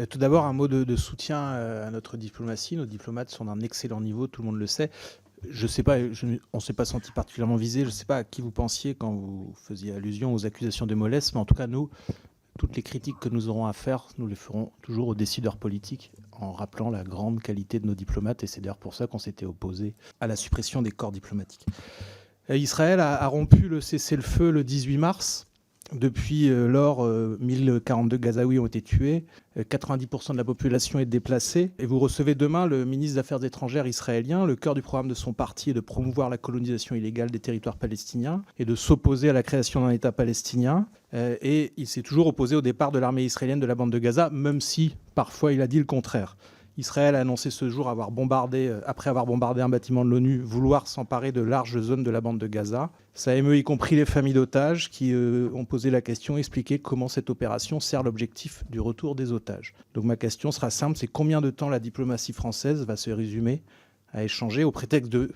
Tout d'abord, un mot de soutien à notre diplomatie. Nos diplomates sont d'un excellent niveau, tout le monde le sait. Je sais pas, on ne s'est pas senti particulièrement visé. Je ne sais pas à qui vous pensiez quand vous faisiez allusion aux accusations de mollesse, mais en tout cas, nous, toutes les critiques que nous aurons à faire, nous les ferons toujours aux décideurs politiques en rappelant la grande qualité de nos diplomates. Et c'est d'ailleurs pour ça qu'on s'était opposé à la suppression des corps diplomatiques. Israël a rompu le cessez-le-feu le 18 mars. Depuis lors, 1042 Gazaouis ont été tués, 90% de la population est déplacée. Et vous recevez demain le ministre des Affaires étrangères israélien. Le cœur du programme de son parti est de promouvoir la colonisation illégale des territoires palestiniens et de s'opposer à la création d'un État palestinien. Et il s'est toujours opposé au départ de l'armée israélienne de la bande de Gaza, même si parfois il a dit le contraire. Israël a annoncé ce jour après avoir bombardé un bâtiment de l'ONU, vouloir s'emparer de larges zones de la bande de Gaza. Ça émeut y compris les familles d'otages qui ont posé la question, expliqué comment cette opération sert l'objectif du retour des otages. Donc ma question sera simple, c'est combien de temps la diplomatie française va se résumer à échanger au prétexte de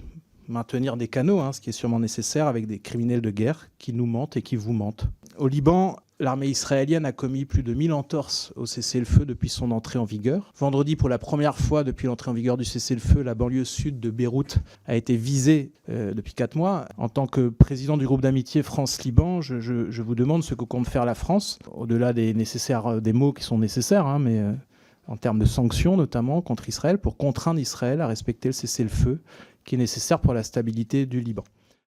maintenir des canaux, ce qui est sûrement nécessaire, avec des criminels de guerre qui nous mentent et qui vous mentent. Au Liban, l'armée israélienne a commis plus de 1000 entorses au cessez-le-feu depuis son entrée en vigueur. Vendredi, pour la première fois depuis l'entrée en vigueur du cessez-le-feu, la banlieue sud de Beyrouth a été visée depuis 4 mois. En tant que président du groupe d'amitié France-Liban, je vous demande ce que compte faire la France, au-delà des mots qui sont nécessaires, mais en termes de sanctions notamment contre Israël, pour contraindre Israël à respecter le cessez-le-feu qui est nécessaire pour la stabilité du Liban.